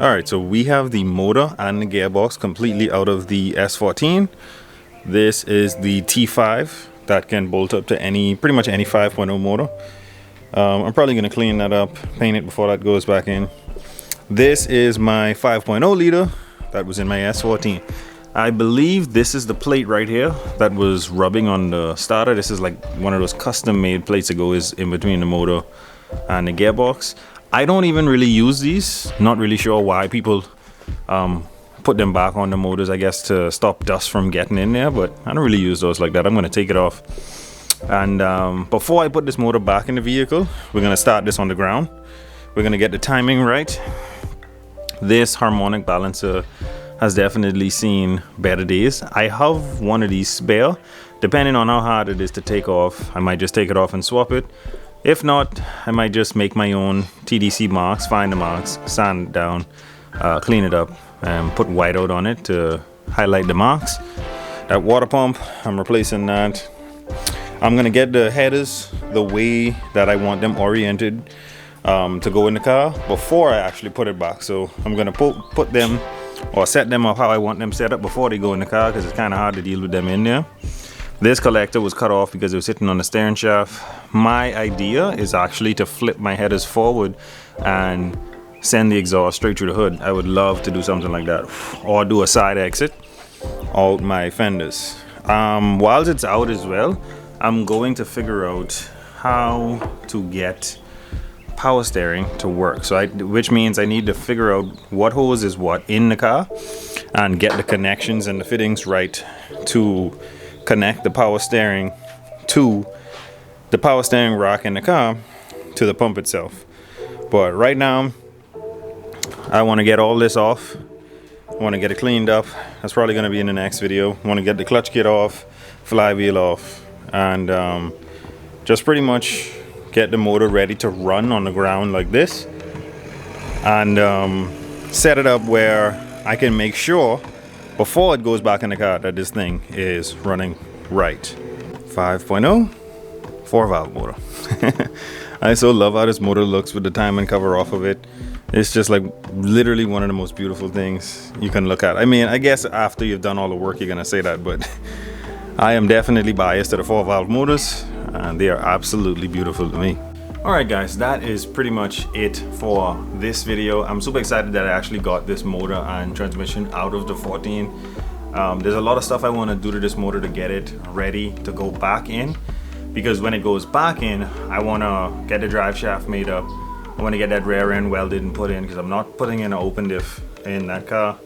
Alright, so we have the motor and the gearbox completely out of the S14. This is the T5 that can bolt up to pretty much any 5.0 motor. I'm probably going to clean that up, paint it before that goes back in. This is my 5.0 liter that was in my S14. I believe this is the plate right here that was rubbing on the starter. This is like one of those custom made plates that goes in between the motor and the gearbox. I don't even really use these. Not really sure why people put them back on the motors, I guess to stop dust from getting in there, but I don't really use those like that. I'm going to take it off. And before I put this motor back in the vehicle, we're going to start this on the ground. We're going to get the timing right. This harmonic balancer has definitely seen better days. I have one of these spare. Depending on how hard it is to take off, I might just take it off and swap it. If not, I might just make my own TDC marks, find the marks, sand it down, clean it up, and put whiteout on it to highlight the marks. That water pump, I'm replacing that. I'm gonna get the headers the way that I want them oriented to go in the car before I actually put it back. So I'm gonna put them or set them up how I want them set up before they go in the car, because it's kind of hard to deal with them in there. This collector was cut off because it was sitting on the steering shaft. My idea is actually to flip my headers forward and send the exhaust straight through the hood. I would love to do something like that, or do a side exit out my fenders. While it's out as well, I'm going to figure out how to get power steering to work, which means I need to figure out what hose is what in the car and get the connections and the fittings right to connect the power steering to the power steering rack in the car to the pump itself. But right now I want to get all this off. I want to get it cleaned up. That's probably going to be in the next video. I want to get the clutch kit off, flywheel off, and just pretty much get the motor ready to run on the ground like this, and set it up where I can make sure before it goes back in the car that this thing is running right. 5.0 4-valve motor. I so love how this motor looks with the timing cover off of it. It's just like literally one of the most beautiful things you can look at. I mean, I guess after you've done all the work you're gonna say that, but I am definitely biased to the 4-valve motors, and they are absolutely beautiful to me. Alright guys, that is pretty much it for this video. I'm super excited that I actually got this motor and transmission out of the 14. There's a lot of stuff I want to do to this motor to get it ready to go back in, because when it goes back in, I want to get the drive shaft made up. I want to get that rear end welded and put in, because I'm not putting in an open diff in that car.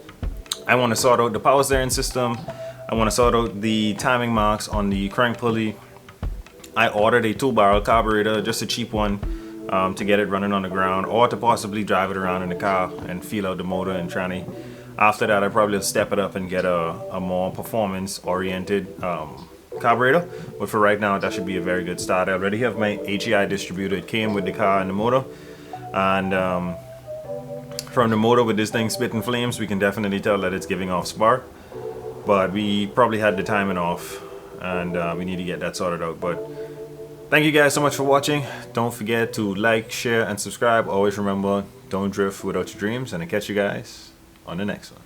I want to sort out the power steering system. I want to sort out the timing marks on the crank pulley. I ordered a 2-barrel carburetor, just a cheap one, to get it running on the ground, or to possibly drive it around in the car and feel out the motor and tranny. After that, I probably step it up and get a more performance-oriented carburetor. But for right now, that should be a very good start. I already have my HEI distributor. It came with the car and the motor. And from the motor with this thing spitting flames, we can definitely tell that it's giving off spark. But we probably had the timing off, and we need to get that sorted out. But thank you guys so much for watching. Don't forget to like, share, and subscribe. Always remember, don't drift without your dreams, and I'll catch you guys on the next one.